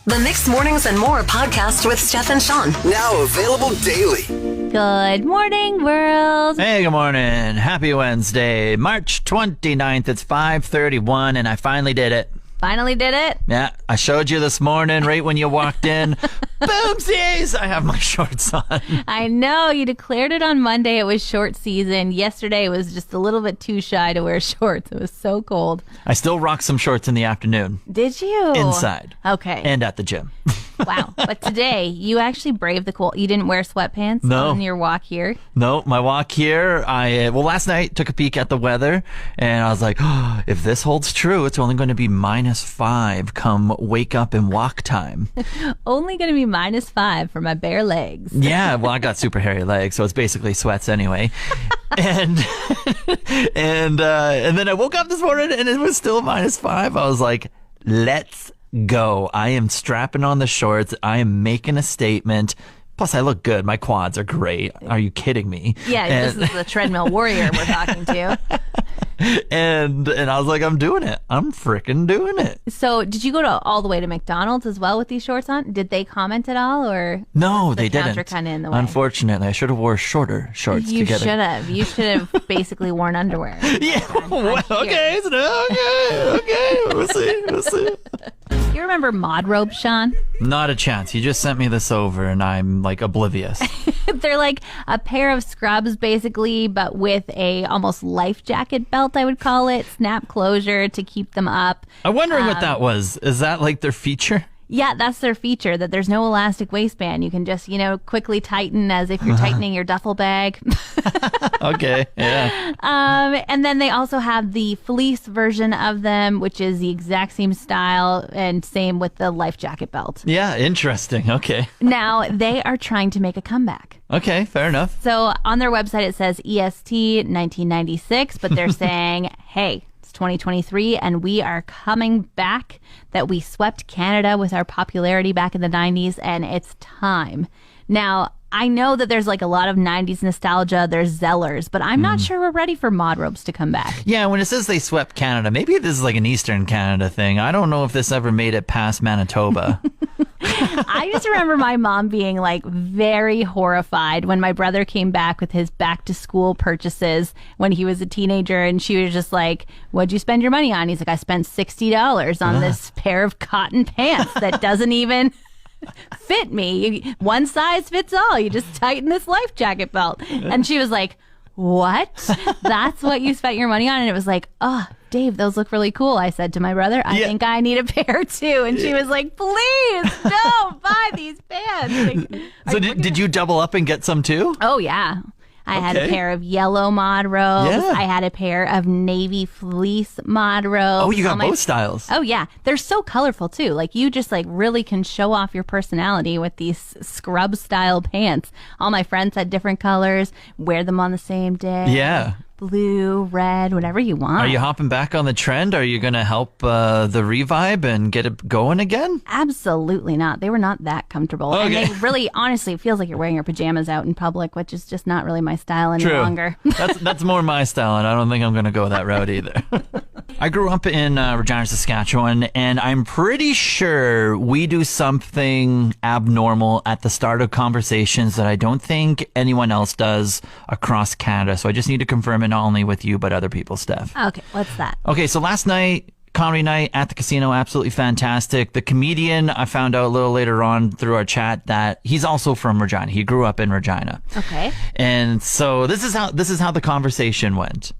The Mixed Mornings and More podcast with Steph and Sean. Now available daily. Good morning, world. Hey, good morning. Happy Wednesday, March 29th. It's 5:31, and I finally did it. Finally did it? Yeah, I showed you this morning right when you walked in. Boomsies! I have my shorts on. I know. You declared it on Monday. It was short season. Yesterday it was just a little bit too shy to wear shorts. It was so cold. I still rock some shorts in the afternoon. Did you? Inside. Okay. And at the gym. Wow. But today, you actually braved the cold. You didn't wear sweatpants on your walk here? No, my walk here, last night took a peek at the weather, and I was like, oh, if this holds true, it's only going to be -5 come wake up and walk time. Only going to be -5 for my bare legs. Yeah, well, I got super hairy legs, so it's basically sweats anyway. and and then I woke up this morning, and it was still -5. I was like, let's go. I am strapping on the shorts. I am making a statement. Plus, I look good. My quads are great. Are you kidding me? Yeah, this is the treadmill warrior we're talking to. And I was like, I'm doing it. I'm freaking doing it. So did you go all the way to McDonald's as well with these shorts on? Did they comment at all, or no, they didn't. Kind of in the way? Unfortunately, I should have wore shorter shorts. You should have. You should have basically worn underwear. Yeah. Well, okay. We'll see. You remember Modrobes, Sean? Not a chance. You just sent me this over, and I'm like oblivious. They're like a pair of scrubs, basically, but with a almost life jacket belt, I would call it. Snap closure to keep them up. I'm wondering what that was. Is that like their feature? Yeah, that's their feature, that there's no elastic waistband. You can just, quickly tighten as if you're tightening your duffel bag. Okay, yeah. And then they also have the fleece version of them, which is the exact same style and same with the life jacket belt. Yeah, interesting. Okay. Now, they are trying to make a comeback. Okay, fair enough. So on their website, it says EST 1996, but they're saying, hey, 2023 and we are coming back, that we swept Canada with our popularity back in the 90s and it's time. Now, I know that there's like a lot of 90s nostalgia, there's Zellers, but I'm not sure we're ready for Modrobes to come back. Yeah, when it says they swept Canada, maybe this is like an Eastern Canada thing. I don't know if this ever made it past Manitoba. I just remember my mom being like very horrified when my brother came back with his back to school purchases when he was a teenager, and she was just like, what'd you spend your money on? He's like, I spent $60 on this pair of cotton pants that doesn't even fit me. One size fits all. You just tighten this life jacket belt. And she was like, what? That's what you spent your money on? And it was like, oh, Dave, those look really cool. I said to my brother, I think I need a pair too. And she was like, please don't buy these pants. Like, so did you double up and get some too? Oh, yeah. I had a pair of yellow Modrobes. Yeah. I had a pair of navy fleece Modrobes. Oh, you got both styles. Oh, yeah. They're so colorful, too. Like, you just, like, really can show off your personality with these scrub-style pants. All my friends had different colors. Wear them on the same day. Yeah. Blue, red, whatever you want. Are you hopping back on the trend? Are you going to help the revive and get it going again? Absolutely not. They were not that comfortable. Okay. And they really, honestly, it feels like you're wearing your pajamas out in public, which is just not really my style any longer. That's more my style, and I don't think I'm going to go that route either. I grew up in Regina, Saskatchewan, and I'm pretty sure we do something abnormal at the start of conversations that I don't think anyone else does across Canada. So I just need to confirm it not only with you, but other people, Steph. Okay, what's that? Okay, so last night, comedy night at the casino, absolutely fantastic. The comedian, I found out a little later on through our chat that he's also from Regina. He grew up in Regina. Okay. And so this is how the conversation went.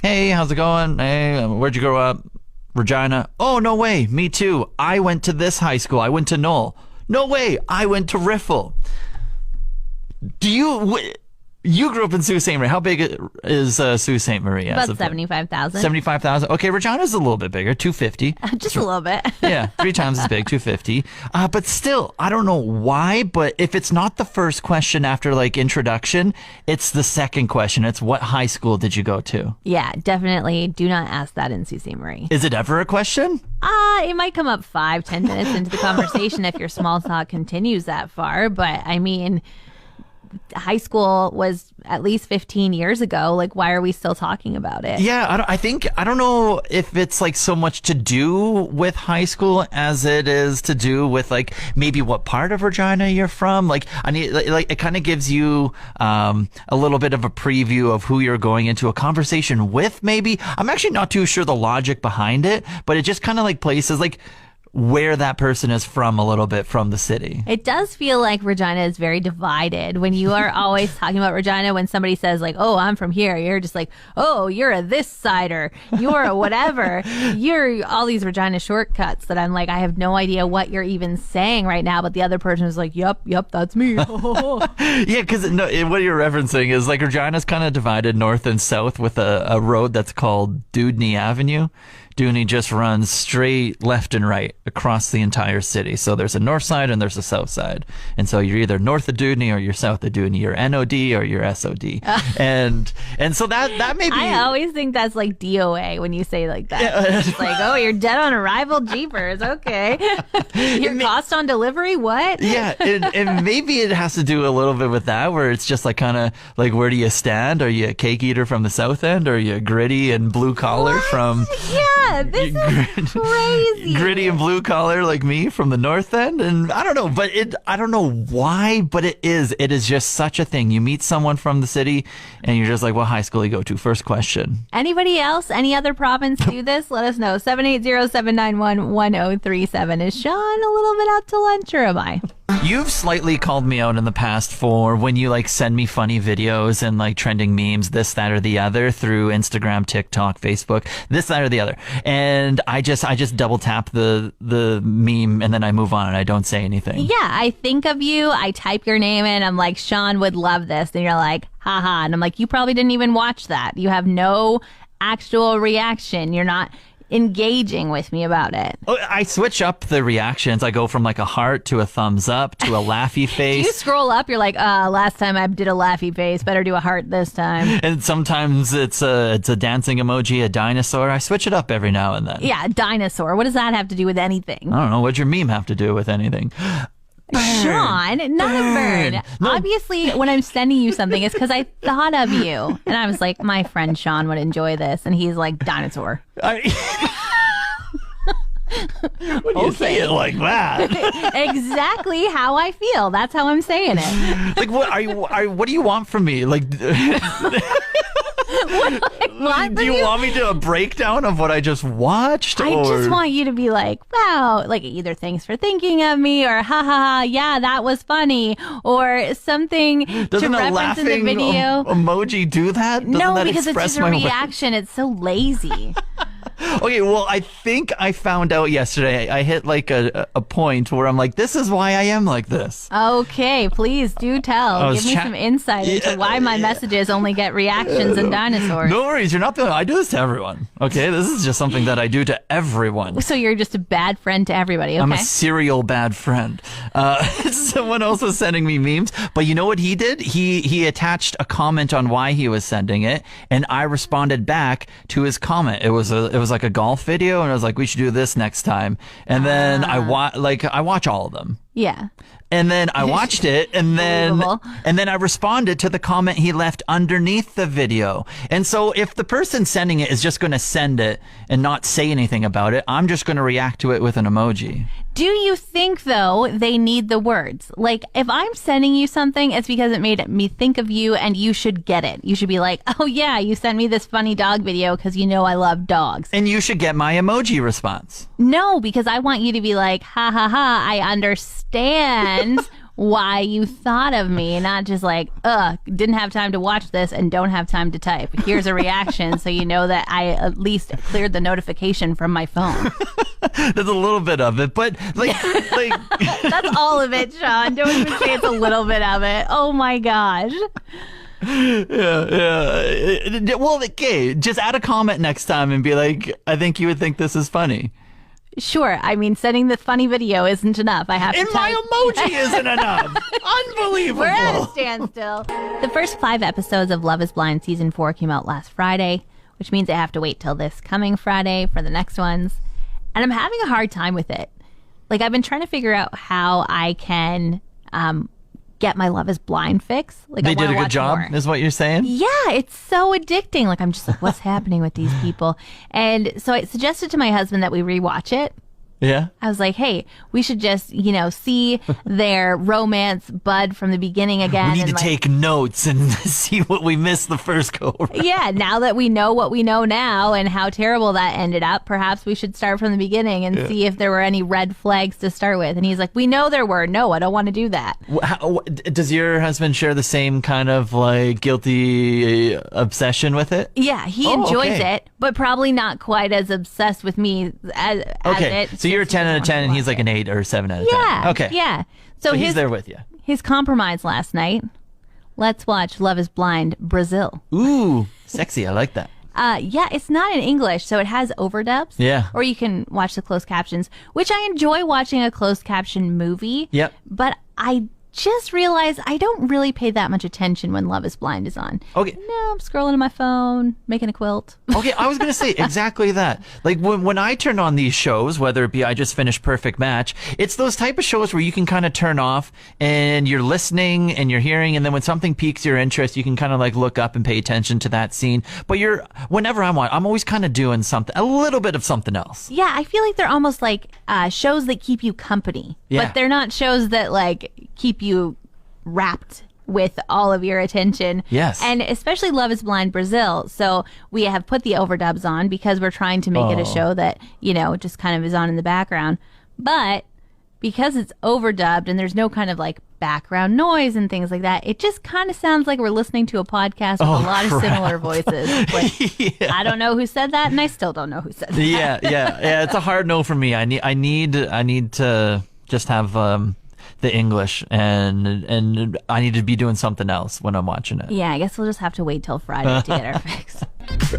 Hey, how's it going? Hey, where'd you grow up? Regina. Oh, no way. Me too. I went to this high school. I went to Knoll. No way. I went to Riffle. You grew up in Sault Ste. Marie. How big is Sault Ste. Marie? About 75,000. 75,000. Okay, Regina's a little bit bigger, 250. Just a little bit. Yeah, 3 times as big, 250. But still, I don't know why, but if it's not the first question after like introduction, it's the second question. It's what high school did you go to? Yeah, definitely do not ask that in Sault Ste. Marie. Is it ever a question? It might come up 5-10 minutes into the conversation if your small talk continues that far. But I mean, high school was at least 15 years ago. Like, why are we still talking about it? Yeah, I don't know if it's like so much to do with high school as it is to do with like maybe what part of Regina you're from. Like, I need like it kind of gives you a little bit of a preview of who you're going into a conversation with. Maybe I'm actually not too sure the logic behind it, but it just kind of like places like where that person is from a little bit from the city. It does feel like Regina is very divided. When you are always talking about Regina, when somebody says like, oh, I'm from here, you're just like, oh, you're a this sider, you're a whatever. You're all these Regina shortcuts that I'm like, I have no idea what you're even saying right now, but the other person is like, yep, that's me. Yeah, because what you're referencing is like Regina's kind of divided north and south with a road that's called Dudney Avenue. Dooney just runs straight left and right across the entire city. So there's a north side and there's a south side. And so you're either north of Dooney or you're south of Dooney. You're NOD or you're SOD. And so that may be... I always think that's like DOA when you say like that. Yeah. It's like, oh, you're dead on arrival, jeepers. Okay. Your cost on delivery? What? Yeah. And maybe it has to do a little bit with that, where it's just like kind of like, where do you stand? Are you a cake eater from the south end? Or are you gritty and blue collar from... Yeah, this is crazy. Gritty and blue collar like me from the north end. And I don't know, but I don't know why, but it is just such a thing. You meet someone from the city and you're just like, what high school you go to? First question. Anybody else, any other province do this? Let us know. 780-791-1037. Is Sean a little bit out to lunch or am I? You've slightly called me out in the past for when you like send me funny videos and like trending memes, this, that, or the other through Instagram, TikTok, Facebook, this, that, or the other. And I just double tap the meme and then I move on and I don't say anything. Yeah, I think of you. I type your name in. I'm like, Sean would love this. And you're like, haha. And I'm like, you probably didn't even watch that. You have no actual reaction. You're not engaging with me about it. I switch up the reactions. I go from like a heart to a thumbs up to a laughy face. You scroll up, you're like, last time I did a laughy face, better do a heart this time. And sometimes it's a dancing emoji, a dinosaur. I switch it up every now and then. Yeah, dinosaur. What does that have to do with anything? I don't know. What'd your meme have to do with anything? Sean, not a burn. No. Obviously, when I'm sending you something, it's because I thought of you. And I was like, my friend Sean would enjoy this. And he's like, dinosaur. When you say it like that. Exactly how I feel. That's how I'm saying it. Like, what do you want from me? Like... Do you want me to a breakdown of what I just watched? I just want you to be like, wow, like either thanks for thinking of me or ha ha ha, yeah, that was funny, or something Doesn't to reference in the video. Emoji do that? No, because it's just a reaction. It's so lazy. Okay, well, I think I found out yesterday. I hit like a point where I'm like, this is why I am like this. Okay, please do tell. Give me some insight into why my messages only get reactions and dinosaurs. No worries, you're not the only. I do this to everyone. Okay, this is just something that I do to everyone. So you're just a bad friend to everybody. Okay? I'm a serial bad friend. Someone else was sending me memes, but you know what he did? He attached a comment on why he was sending it, and I responded back to his comment. It was like a golf video, and I was like, we should do this next time. And then I watch all of them. Yeah. And then I watched it, and then I responded to the comment he left underneath the video. And so if the person sending it is just going to send it and not say anything about it, I'm just going to react to it with an emoji. Do you think, though, they need the words? Like, if I'm sending you something, it's because it made me think of you, and you should get it. You should be like, oh, yeah, you sent me this funny dog video because you know I love dogs. And you should get my emoji response. No, because I want you to be like, ha, ha, ha, I understand why you thought of me, not just like, didn't have time to watch this and don't have time to type. Here's a reaction so you know that I at least cleared the notification from my phone. There's a little bit of it, but like that's all of it, Sean. Don't even say it's a little bit of it. Oh my gosh. Yeah. Well, okay, just add a comment next time and be like, I think you would think this is funny. Sure. I mean, sending the funny video isn't enough. I have to and my emoji isn't enough. Unbelievable. We're at a standstill. The first 5 episodes of Love is Blind Season 4 came out last Friday, which means I have to wait till this coming Friday for the next ones. And I'm having a hard time with it. Like, I've been trying to figure out how I can get my Love is Blind fix. Like, They I did a wanna good watch job, more. is what you're saying? Yeah, it's so addicting. Like, I'm just like, what's happening with these people? And so I suggested to my husband that we rewatch it. Yeah. I was like, hey, we should just, see their romance bud from the beginning again. We need and to like, take notes and see what we missed the first go around. yeah, now that we know what we know now and how terrible that ended up, perhaps we should start from the beginning and see if there were any red flags to start with. And he's like, we know there were. No, I don't want to do that. Does your husband share the same kind of like guilty obsession with it? Yeah, he enjoys it, but probably not quite as obsessed with me as Okay, it. so you're a since he 10 out of doesn't 10 and want he's to like an watch 8 or 7 out of it. 10. Yeah. Okay. Yeah. So he's there with you. His compromise last night. Let's watch Love is Blind Brazil. Ooh, sexy. I like that. Yeah, it's not in English, so it has overdubs. Yeah. Or you can watch the closed captions, which I enjoy watching a closed caption movie. Yep. But I just realized I don't really pay that much attention when Love is Blind is on. Okay. No, I'm scrolling on my phone, making a quilt. Okay, I was going to say exactly that. Like when I turn on these shows, whether it be I just finished Perfect Match, it's those type of shows where you can kind of turn off and you're listening and you're hearing, and then when something piques your interest, you can kind of like look up and pay attention to that scene. But whenever I'm always kind of doing something, a little bit of something else. Yeah, I feel like they're almost like shows that keep you company. Yeah. But they're not shows that like keep you wrapped with all of your attention. Yes. And especially Love is Blind Brazil. So we have put the overdubs on because we're trying to make it a show that, just kind of is on in the background. But because it's overdubbed and there's no kind of like background noise and things like that, it just kind of sounds like we're listening to a podcast with a lot of similar voices. Like, Yeah. I don't know who said that, and I still don't know who said that. Yeah. It's a hard no for me. I need to just have the English, and I need to be doing something else when I'm watching it. Yeah, I guess we'll just have to wait till Friday to get our fix.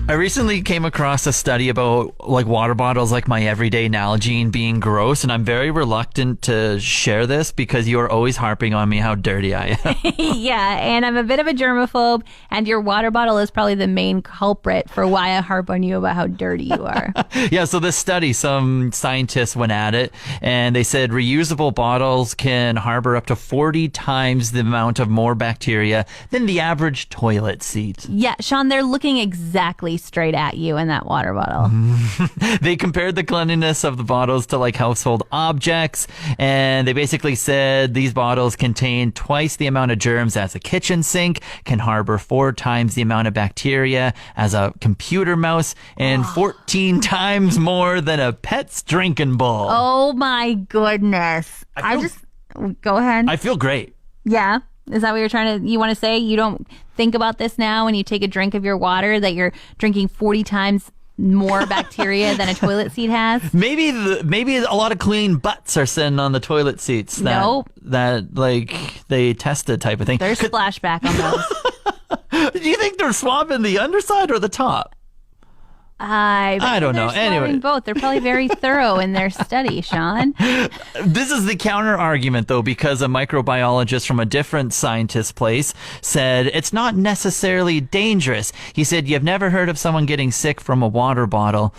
I recently came across a study about like water bottles, like my everyday Nalgene being gross, and I'm very reluctant to share this because you are always harping on me how dirty I am. Yeah, and I'm a bit of a germaphobe, and your water bottle is probably the main culprit for why I harp on you about how dirty you are. Yeah, so this study, some scientists went at it, and they said reusable bottles can harbor up to 40 times the amount of more bacteria than the average toilet seat. Yeah, Sean, they're looking exactly straight at you in that water bottle. They compared the cleanliness of the bottles to like household objects, and they basically said these bottles contain twice the amount of germs as a kitchen sink, can harbor 4 times the amount of bacteria as a computer mouse, and 14 times more than a pet's drinking bowl. Oh my goodness. Go ahead. I feel great. Yeah. Is that what you want to say? You don't think about this now when you take a drink of your water that you're drinking 40 times more bacteria than a toilet seat has? Maybe a lot of clean butts are sitting on the toilet seats. Nope. That like they tested type of thing. There's splashback on those. Do you think they're swabbing the underside or the top? I don't know. Anyway, both. They're probably very thorough in their study, Sean. This is the counter argument, though, because a microbiologist from a different scientist place said it's not necessarily dangerous. He said, you've never heard of someone getting sick from a water bottle.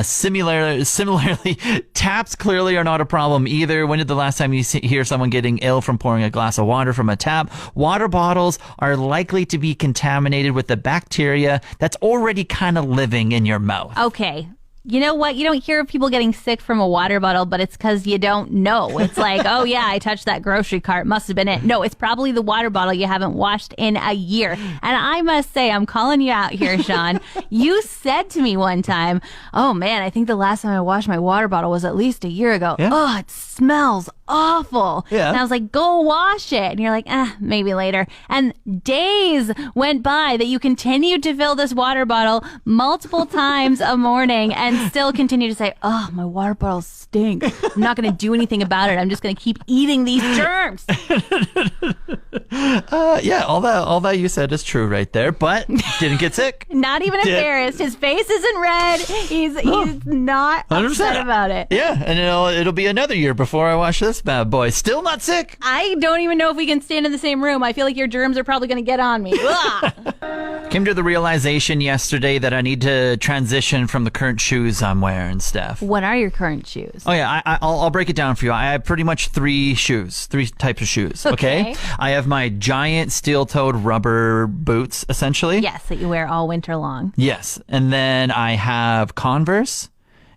Similarly, taps clearly are not a problem either. When did the last time you hear someone getting ill from pouring a glass of water from a tap? Water bottles are likely to be contaminated with the bacteria that's already kind of living in your mouth. Okay. You know what? You don't hear of people getting sick from a water bottle, but it's because you don't know. It's like, oh yeah, I touched that grocery cart. Must have been it. No, it's probably the water bottle you haven't washed in a year. And I must say, I'm calling you out here, Sean. You said to me one time, oh man, I think the last time I washed my water bottle was at least a year ago. Yeah. Oh, it smells awful. Yeah. And I was like, go wash it. And you're like, maybe later. And days went by that you continued to fill this water bottle multiple times a morning and still continue to say, oh, my water bottles stink. I'm not going to do anything about it. I'm just going to keep eating these germs. Yeah, all that you said is true right there, but didn't get sick. Not even embarrassed. His face isn't red. He's not 100%. upset about it. Yeah, and it'll be another year before I wash this bad boy. Still not sick. I don't even know if we can stand in the same room. I feel like your germs are probably going to get on me. Ugh. Came to the realization yesterday that I need to transition from the current shoes I'm wearing, Steph. What are your current shoes? Oh yeah, I'll break it down for you. I have pretty much three types of shoes. Okay. I have my giant steel-toed rubber boots, essentially. Yes, that you wear all winter long. Yes, and then I have Converse,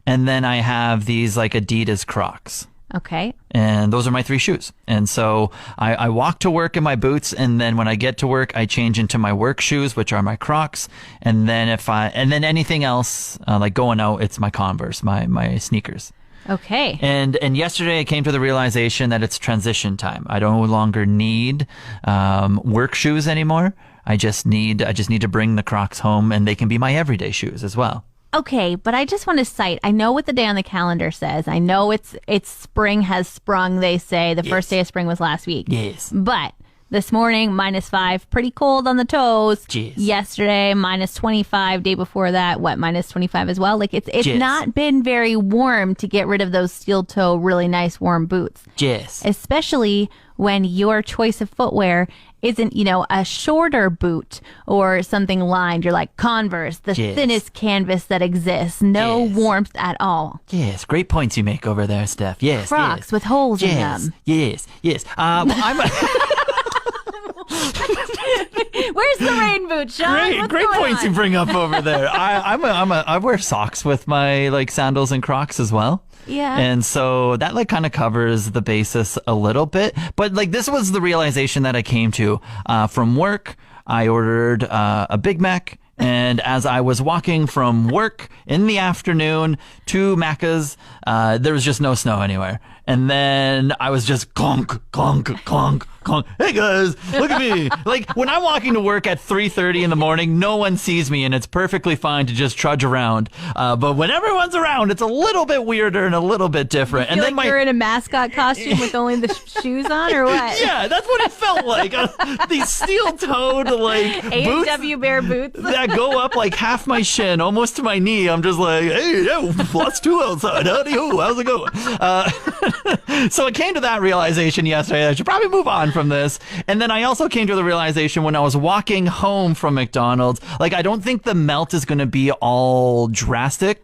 and then I have these like Adidas Crocs. Okay. And those are my three shoes. And so I walk to work in my boots, and then when I get to work, I change into my work shoes, which are my Crocs. And then then anything else, like going out, it's my Converse, my sneakers. Okay. And yesterday I came to the realization that it's transition time. I no longer need work shoes anymore. I just need to bring the Crocs home, and they can be my everyday shoes as well. Okay, but I just want to cite, I know what the day on the calendar says. I know it's spring has sprung, they say. The first day of spring was last week. Yes. But this morning, -5, pretty cold on the toes. Jeez. Yesterday, -25. Day before that, -25 as well. Like it's Jeez. not been very warm to get rid of those steel toe, really nice warm boots. Yes. Especially when your choice of footwear isn't, a shorter boot or something lined. You're like Converse, the Yes. thinnest canvas that exists. No Yes. warmth at all. Yes, great points you make over there, Steph. Yes, Crocs yes. with holes in Yes, them. yes, yes. Well, I'm Where's the rain boot, Sean? What's great going points on? you bring up over there. I wear socks with my like sandals and Crocs as well. Yeah. And so that like kind of covers the basis a little bit. But like this was the realization that I came to from work. I ordered a Big Mac. And as I was walking from work in the afternoon to Macca's, there was just no snow anywhere. And then I was just clonk, clonk, clonk, clonk. Hey guys, look at me. Like when I'm walking to work at 3:30 in the morning, no one sees me and it's perfectly fine to just trudge around. But when everyone's around, it's a little bit weirder and a little bit different. You feel like you're in a mascot costume with only the shoes on, or what? Yeah, that's what it felt like. These steel-toed like boots. A&W Bear boots. That go up like half my shin, almost to my knee. I'm just like, hey, yo, +2 outside. Howdy ho, how's it going? So I came to that realization yesterday. I should probably move on from this. And then I also came to the realization when I was walking home from McDonald's, like I don't think the melt is going to be all drastic.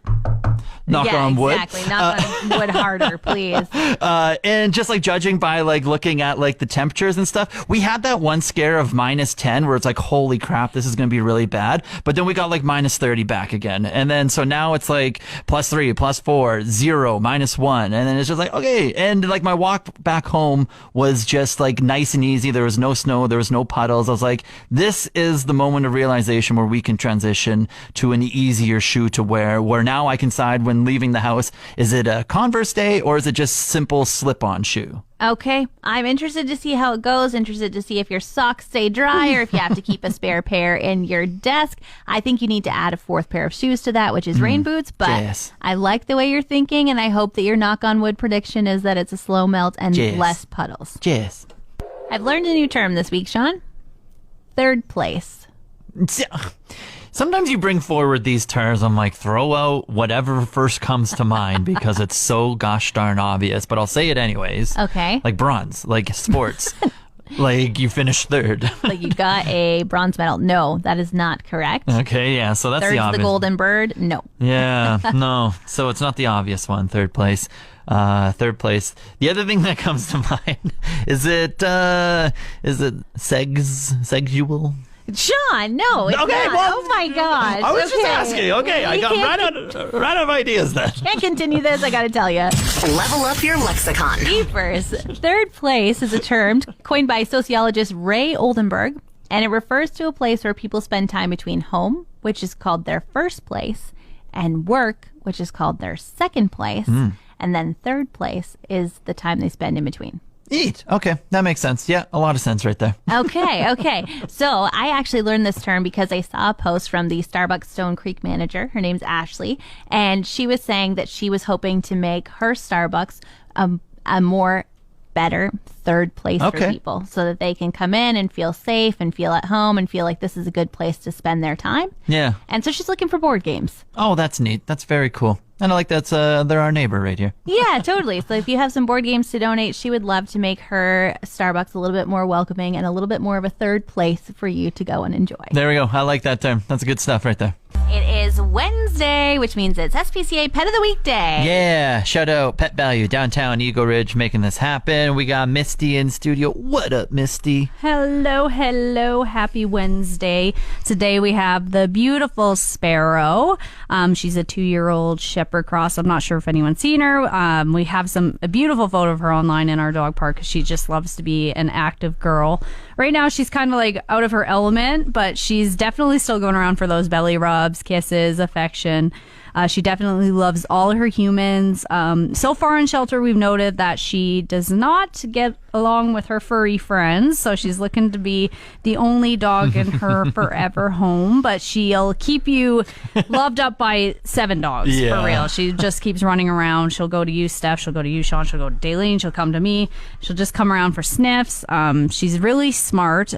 Knock on wood. Exactly. Knock on wood harder, please. And just like judging by like looking at like the temperatures and stuff, we had that one scare of -10 where it's like, holy crap, this is going to be really bad. But then we got like -30 back again. And then so now it's like +3, +4, 0, -1. And then it's just like, okay. And like my walk back home was just like nice and easy. There was no snow. There was no puddles. I was like, this is the moment of realization where we can transition to an easier shoe to wear, where now I can decide when leaving the house, is it a Converse day or is it just simple slip-on shoe? Okay. I'm interested to see how it goes. Interested to see if your socks stay dry or if you have to keep a spare pair in your desk. I think you need to add a fourth pair of shoes to that, which is rain boots. But Yes. I like the way you're thinking, and I hope that your knock on wood prediction is that it's a slow melt and Yes. less puddles. Yes. I've learned a new term this week, Sean. Third place. Sometimes you bring forward these terms, I'm like, throw out whatever first comes to mind because it's so gosh darn obvious, but I'll say it anyways. Okay. Like bronze, like sports. Like you finished third. Like you got a bronze medal. No, that is not correct. Okay, yeah, so that's Third's the obvious. the golden bird. No. Yeah, no. So it's not the obvious one, third place. Third place. The other thing that comes to mind, is it sexual? Sean, no, it's Okay, not. well, Oh my gosh. I was just asking. Okay, I We got can't- right out of ideas then. Can't continue this, I gotta tell you. Level up your lexicon. Keepers. Third place is a term coined by sociologist Ray Oldenburg, and it refers to a place where people spend time between home, which is called their first place, and work, which is called their second place, and then third place is the time they spend in between. Eat. Okay, that makes sense. Yeah, a lot of sense right there. Okay. So I actually learned this term because I saw a post from the Starbucks Stone Creek manager. Her name's Ashley, and she was saying that she was hoping to make her Starbucks a more better third place for Okay. people so that they can come in and feel safe and feel at home and feel like this is a good place to spend their time. Yeah. And so she's looking for board games. Oh, that's neat. That's very cool. And I like they're our neighbor right here. Yeah, totally. So if you have some board games to donate, she would love to make her Starbucks a little bit more welcoming and a little bit more of a third place for you to go and enjoy. There we go. I like that term. That's good stuff right there. It is Wednesday, which means it's SPCA Pet of the Week Day. Yeah, shout out Pet Value downtown Eagle Ridge making this happen. We got Misty in studio. What up, Misty? Hello, hello. Happy Wednesday. Today we have the beautiful Sparrow. She's a 2-year-old Shepherd Cross. I'm not sure if anyone's seen her. We have a beautiful photo of her online in our dog park because she just loves to be an active girl. Right now she's kind of like out of her element, but she's definitely still going around for those belly rubs, kisses, affection. She definitely loves all her humans. So far in shelter, we've noted that she does not get along with her furry friends, so she's looking to be the only dog in her forever home, but she'll keep you loved up by 7 dogs, for real. She just keeps running around. She'll go to you, Steph. She'll go to you, Sean. She'll go to Daleen. She'll come to me. She'll just come around for sniffs. She's really smart.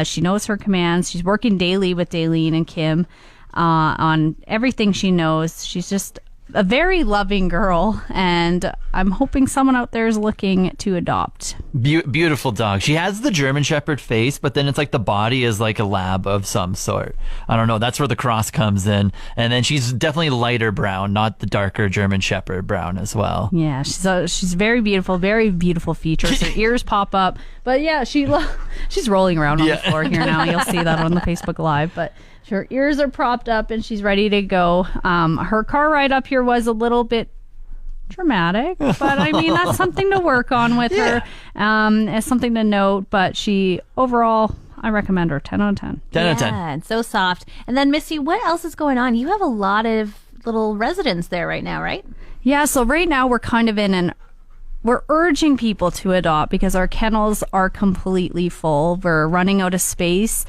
She knows her commands. She's working daily with Daleen and Kim on everything she knows. She's just a very loving girl, and I'm hoping someone out there is looking to adopt. Beautiful dog. She has the German Shepherd face, but then it's like the body is like a lab of some sort. I don't know. That's where the cross comes in. And then she's definitely lighter brown, not the darker German Shepherd brown as well. Yeah, she's very beautiful features. Her ears pop up, but yeah, she's rolling around on the floor here now. You'll see that on the Facebook Live, but her ears are propped up and she's ready to go. Her car ride up here was a little bit dramatic, but I mean, that's something to work on with her. As something to note, but she overall, I recommend her 10 out of 10. 10 out of 10. Yeah, it's so soft. And then Missy, what else is going on? You have a lot of little residents there right now, right? Yeah, so right now we're kind of we're urging people to adopt because our kennels are completely full. We're running out of space.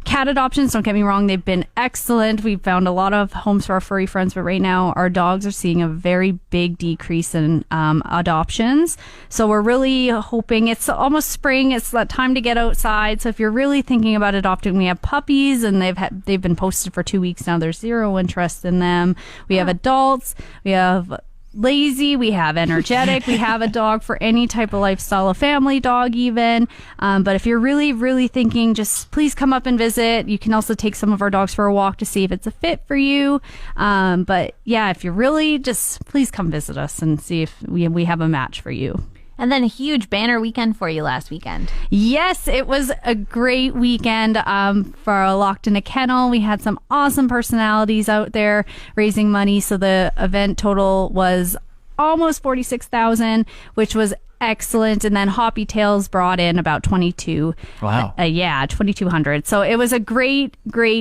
Cat adoptions, don't get me wrong, they've been excellent. We've found a lot of homes for our furry friends, but right now our dogs are seeing a very big decrease in adoptions. So we're really hoping, it's almost spring, it's that time to get outside. So if you're really thinking about adopting, we have puppies and they've been posted for 2 weeks now. There's zero interest in them. We have adults, we have lazy, we have energetic, we have a dog for any type of lifestyle, a family dog even. But if you're really thinking, just please come up and visit. You can also take some of our dogs for a walk to see if it's a fit for you. But yeah, if you're really, just please come visit us and see if we have a match for you. And then a huge banner weekend for you last weekend. Yes, it was a great weekend for Locked in a Kennel. We had some awesome personalities out there raising money. So the event total was almost $46,000, which was excellent. And then Hoppy Tails brought in about 22. Wow. 2,200. So it was a great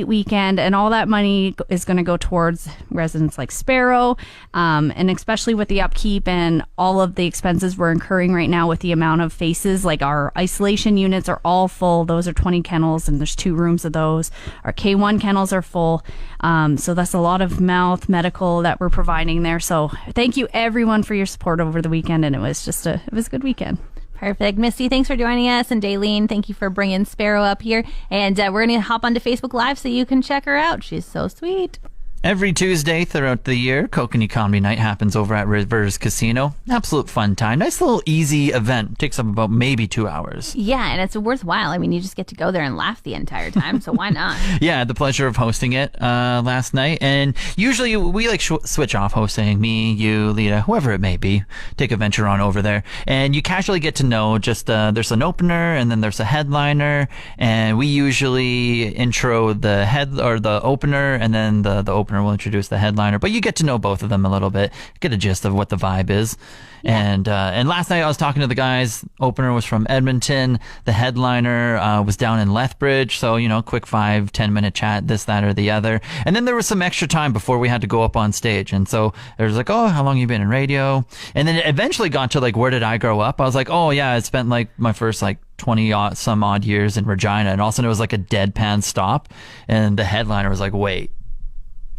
weekend, and all that money is going to go towards residents like Sparrow, and especially with the upkeep and all of the expenses we're incurring right now with the amount of faces. Like our isolation units are all full. Those are 20 kennels, and there's 2 rooms of those. Our K1 kennels are full. So that's a lot of mouth medical that we're providing there. So thank you everyone for your support over the weekend, and it was a good weekend. Perfect. Missy, thanks for joining us. And Daleen, thank you for bringing Sparrow up here. And we're going to hop onto Facebook Live so you can check her out. She's so sweet. Every Tuesday throughout the year, Kokanee Comedy Night happens over at Rivers Casino. Absolute fun time. Nice little easy event. Takes up about maybe 2 hours. Yeah, and it's worthwhile. I mean, you just get to go there and laugh the entire time, so why not? Yeah, I had the pleasure of hosting it last night. And usually we like switch off hosting. Me, you, Lita, whoever it may be. Take a venture on over there. And you casually get to know just there's an opener and then there's a headliner. And we usually intro the opener, and then the opener will introduce the headliner, but you get to know both of them a little bit, get a gist of what the vibe is. Yeah. And last night I was talking to the guys. Opener was from Edmonton. The headliner was down in Lethbridge. So, quick 5-10 minute chat, this, that, or the other. And then there was some extra time before we had to go up on stage. And so there was like, oh, how long you been in radio? And then it eventually got to like, where did I grow up? I was like, oh yeah, I spent like my first like 20 some odd years in Regina. And also it was like a deadpan stop. And the headliner was like, wait,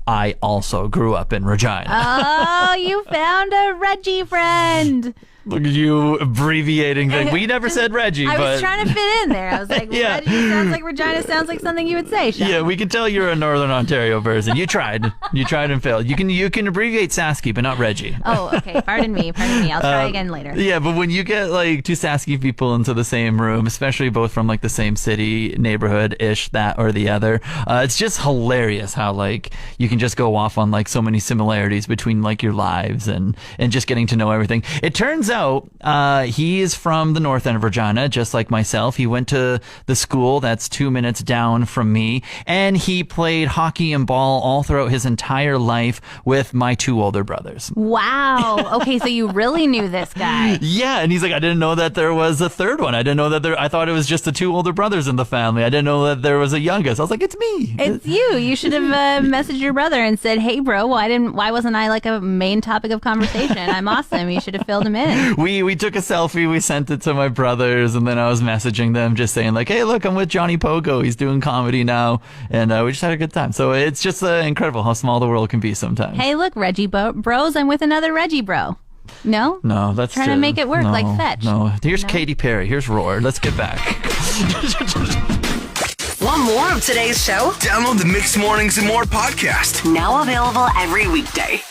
I also grew up in Regina. Oh, you found a Reggie friend. Look at you abbreviating things. We never said Reggie, I but was trying to fit in there. I was like, Yeah. Reggie sounds like Regina sounds like something you would say, Sean. yeah, we can tell you're a Northern Ontario person. You tried and failed. You can abbreviate Sasky, but not Reggie. Oh, okay. Pardon me. I'll try again later. Yeah, but when you get like two Sasky people into the same room, especially both from like the same city, neighborhood-ish, that or the other, it's just hilarious how like you can just go off on like so many similarities between like your lives and just getting to know everything. It turns out he is from the north end of Regina, just like myself. He went to the school that's 2 minutes down from me, and he played hockey and ball all throughout his entire life with my two older brothers. Wow. Okay, so you really knew this guy. Yeah, and he's like, I didn't know that there was a third one. I didn't know that I thought it was just the two older brothers in the family. I didn't know that there was a youngest. I was like, it's me. It's you. You should have messaged your brother and said, "Hey, bro, why wasn't I like a main topic of conversation? I'm awesome. You should have filled him in." We took a selfie. We sent it to my brothers, and then I was messaging them, just saying like, "Hey, look, I'm with Johnny Pogo. He's doing comedy now," and we just had a good time. So it's just incredible how small the world can be sometimes. Hey, look, Reggie bros. I'm with another Reggie bro. No, that's trying to make it work like Fetch. No, here's Katy Perry. Here's Roar. Let's get back. Want more of today's show? Download the Mixed Mornings and More podcast. Now available every weekday.